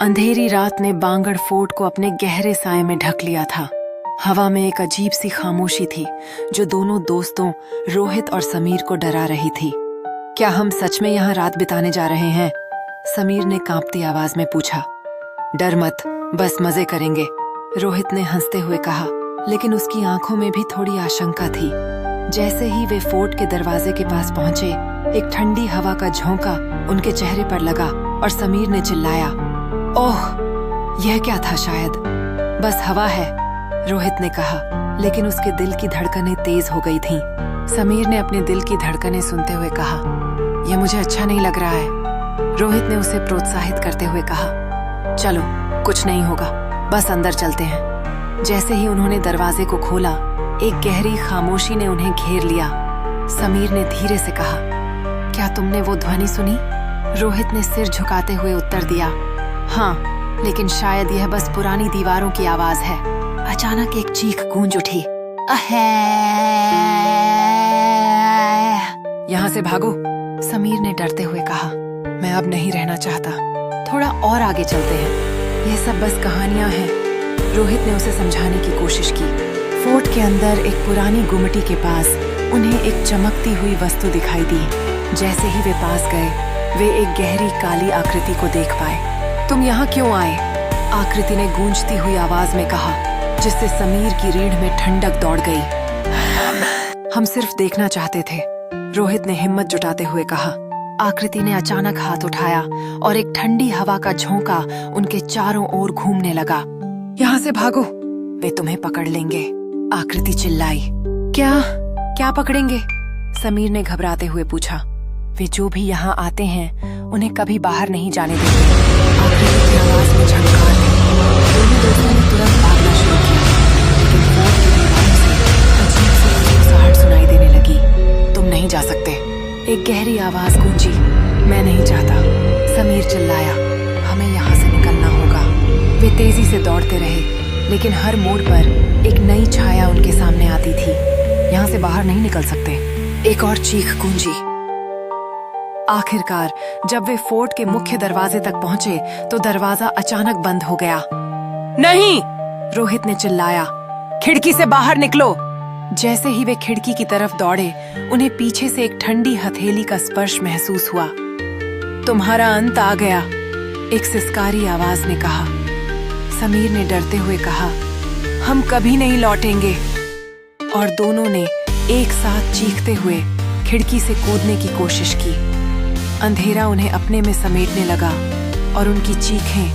अंधेरी रात ने बांगड़ फोर्ट को अपने गहरे साए में ढक लिया था। हवा में एक अजीब सी खामोशी थी जो दोनों दोस्तों रोहित और समीर को डरा रही थी। क्या हम सच में यहाँ रात बिताने जा रहे हैं? समीर ने कांपती आवाज में पूछा। डर मत, बस मजे करेंगे, रोहित ने हंसते हुए कहा, लेकिन उसकी आंखों में भी थोड़ी आशंका थी। जैसे ही वे फोर्ट के दरवाजे के पास पहुंचे, एक ठंडी हवा का झोंका उनके चेहरे पर लगा और समीर ने चिल्लाया, ओह, यह क्या था? शायद बस हवा है, रोहित ने कहा, लेकिन उसके दिल की धड़कनें तेज हो गई थीं। समीर ने अपने दिल की धड़कनें सुनते हुए कहा, यह मुझे अच्छा नहीं लग रहा है। रोहित ने उसे प्रोत्साहित करते हुए कहा, चलो, कुछ नहीं होगा, बस अंदर चलते हैं। जैसे ही उन्होंने दरवाजे को खोला, एक गहरी खामोशी ने उन्हें घेर लिया। समीर ने धीरे से कहा, क्या तुमने वो ध्वनि सुनी? रोहित ने सिर झुकाते हुए उत्तर दिया, हाँ, लेकिन शायद यह बस पुरानी दीवारों की आवाज है। अचानक एक चीख गूंज उठी, अहे! यहाँ से भागो, समीर ने डरते हुए कहा, मैं अब नहीं रहना चाहता, थोड़ा और आगे चलते हैं, यह सब बस कहानियां हैं। रोहित ने उसे समझाने की कोशिश की। फोर्ट के अंदर एक पुरानी गुमटी के पास उन्हें एक चमकती हुई वस्तु दिखाई दी। जैसे ही वे पास गए, वे एक गहरी काली आकृति को देख पाए। तुम यहाँ क्यों आए? आकृति ने गूंजती हुई आवाज में कहा, जिससे समीर की रीढ़ में ठंडक दौड़ गई। हम सिर्फ देखना चाहते थे, रोहित ने हिम्मत जुटाते हुए कहा। आकृति ने अचानक हाथ उठाया और एक ठंडी हवा का झोंका उनके चारों ओर घूमने लगा। यहाँ से भागो, वे तुम्हें पकड़ लेंगे, आकृति चिल्लाई। क्या पकड़ेंगे? समीर ने घबराते हुए पूछा। वे जो भी यहाँ आते हैं उन्हें कभी बाहर नहीं जाने देंगे, आकृति की आवाज में झंकार थी। दोनों दोस्तों ने तुरंत भागना शुरू किया, लेकिन फोर्ट की दीवारों से अजीब सी फुसफुसाहट सुनाई देने लगी। तुम नहीं जा सकते, एक गहरी आवाज गूंजी। मैं नहीं चाहता, समीर चिल्लाया, हमें यहाँ से निकलना होगा। वे तेजी से दौड़ते रहे, लेकिन हर मोड़ पर एक नई छाया उनके सामने आती थी। यहाँ से बाहर नहीं निकल सकते, एक और चीख गूंजी। आखिरकार जब वे फोर्ट के मुख्य दरवाजे तक पहुंचे तो दरवाजा अचानक बंद हो गया। नहीं! रोहित ने चिल्लाया, खिड़की से बाहर निकलो। जैसे ही वे खिड़की की तरफ दौड़े, उन्हें पीछे से एक ठंडी हथेली का स्पर्श महसूस हुआ। तुम्हारा अंत आ गया, एक सिसकारी आवाज ने कहा। समीर ने डरते हुए कहा, हम कभी नहीं लौटेंगे। और दोनों ने एक साथ चीखते हुए खिड़की से कूदने की कोशिश की। अंधेरा उन्हें अपने में समेटने लगा और उनकी चीखें